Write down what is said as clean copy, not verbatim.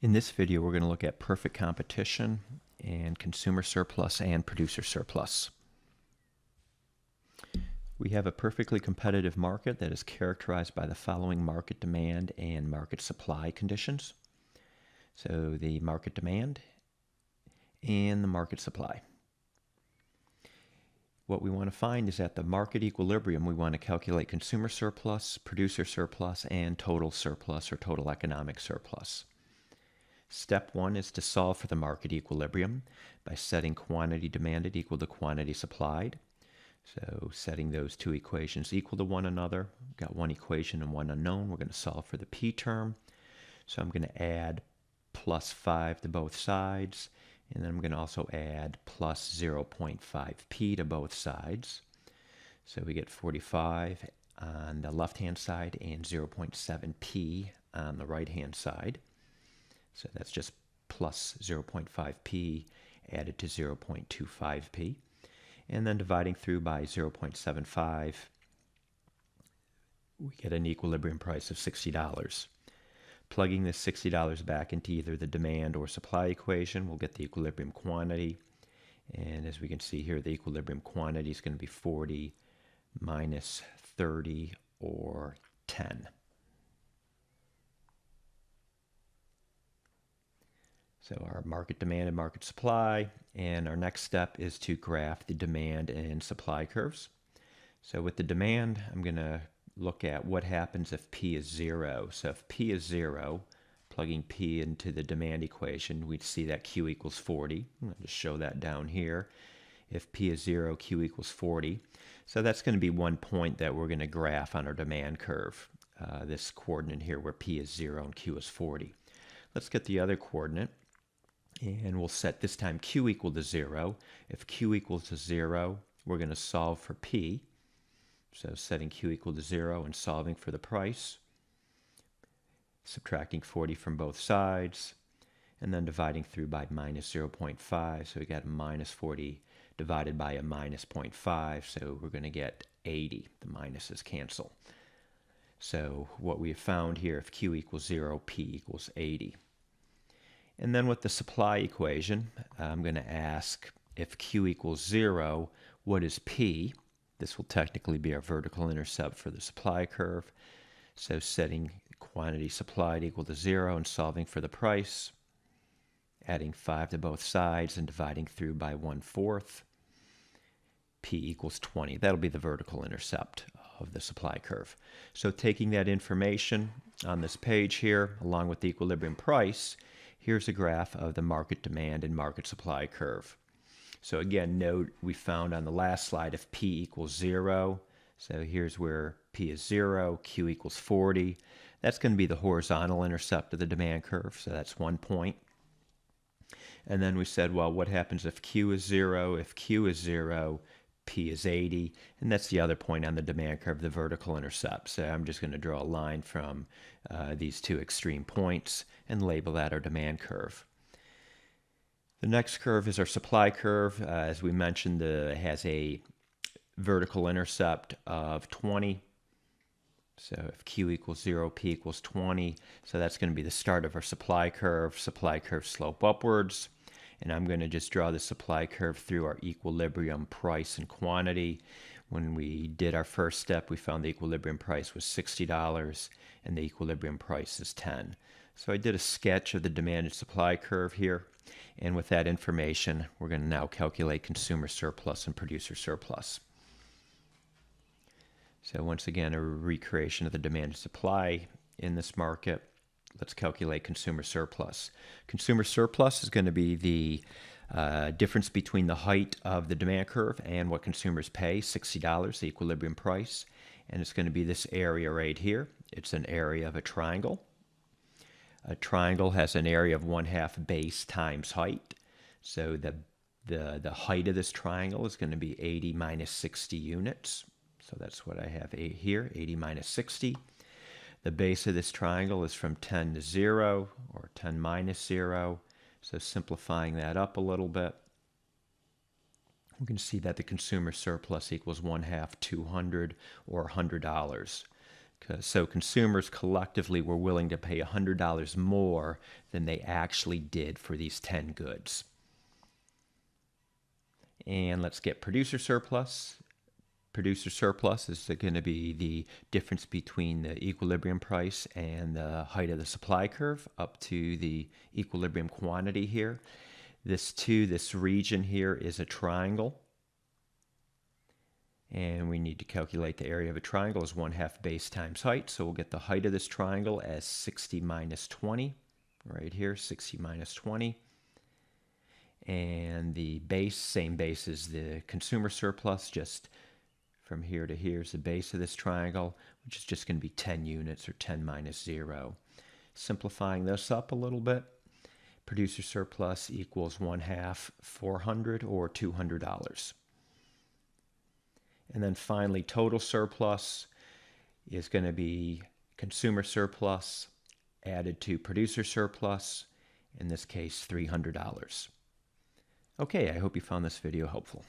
In this video, we're going to look at perfect competition and consumer surplus and producer surplus. We have a perfectly competitive market that is characterized by the following market demand and market supply conditions. So the market demand and the market supply. What we want to find is at the market equilibrium, we want to calculate consumer surplus, producer surplus, and total surplus or total economic surplus. Step one is to solve for the market equilibrium by setting quantity demanded equal to quantity supplied. So setting those two equations equal to one another. We've got one equation and one unknown. We're going to solve for the p term. So I'm going to add plus 5 to both sides. And then I'm going to also add plus 0.5p to both sides. So we get 45 on the left-hand side and 0.7p on the right-hand side. So that's just plus 0.5p added to 0.25p. And then dividing through by 0.75, we get an equilibrium price of $60. Plugging this $60 back into either the demand or supply equation, we'll get the equilibrium quantity. And as we can see here, the equilibrium quantity is going to be 40 minus 30 or 10. So our market demand and market supply, and our next step is to graph the demand and supply curves. So with the demand, I'm going to look at what happens if P is 0. So if P is 0, plugging P into the demand equation, we'd see that Q equals 40. I'm going to just show that down here. If P is 0, Q equals 40. So that's going to be one point that we're going to graph on our demand curve, this coordinate here where P is 0 and Q is 40. Let's get the other coordinate. And we'll set this time Q equal to 0. If Q equals to 0, we're going to solve for P. So setting Q equal to 0 and solving for the price. Subtracting 40 from both sides. And then dividing through by minus 0.5. So we got minus 40 divided by a minus 0.5. So we're going to get 80. The minuses cancel. So what we have found here, if Q equals 0, P equals 80. And then with the supply equation, I'm going to ask if Q equals 0, what is P? This will technically be our vertical intercept for the supply curve. So setting quantity supplied equal to 0 and solving for the price, adding 5 to both sides and dividing through by 1/4. P equals 20. That'll be the vertical intercept of the supply curve. So taking that information on this page here, along with the equilibrium price, here's a graph of the market demand and market supply curve. So again, note we found on the last slide if P equals 0. So here's where P is 0, Q equals 40. That's going to be the horizontal intercept of the demand curve. So that's one point. And then we said, well, what happens if Q is 0? If Q is 0, P is 80. And that's the other point on the demand curve, the vertical intercept. So I'm just going to draw a line from these two extreme points and label that our demand curve. The next curve is our supply curve. As we mentioned, it has a vertical intercept of 20. So if Q equals 0, P equals 20. So that's going to be the start of our supply curve. Supply curve slope upwards. And I'm going to just draw the supply curve through our equilibrium price and quantity. When we did our first step, we found the equilibrium price was $60 and the equilibrium price is 10. So I did a sketch of the demand and supply curve here. And with that information, we're going to now calculate consumer surplus and producer surplus. So once again, a recreation of the demand and supply in this market. Let's calculate consumer surplus. Consumer surplus is going to be the difference between the height of the demand curve and what consumers pay, $60, the equilibrium price. And it's going to be this area right here. It's an area of a triangle. A triangle has an area of 1/2 base times height. So the height of this triangle is going to be 80 minus 60 units. So that's what I have here, 80 minus 60. The base of this triangle is from 10 to 0, or 10 minus 0. So simplifying that up a little bit, we can see that the consumer surplus equals 1/2 200 or $100. So consumers collectively were willing to pay $100 more than they actually did for these 10 goods. And let's get producer surplus. Producer surplus is going to be the difference between the equilibrium price and the height of the supply curve up to the equilibrium quantity here. This region here is a triangle. And we need to calculate the area of a triangle as 1/2 base times height. So we'll get the height of this triangle as 60 minus 20. Right here, 60 minus 20. And the base, same base as the consumer surplus, just from here to here is the base of this triangle, which is just going to be 10 units, or 10 minus 0. Simplifying this up a little bit, producer surplus equals 1/2 400, or $200. And then finally, total surplus is going to be consumer surplus added to producer surplus, in this case $300. Okay, I hope you found this video helpful.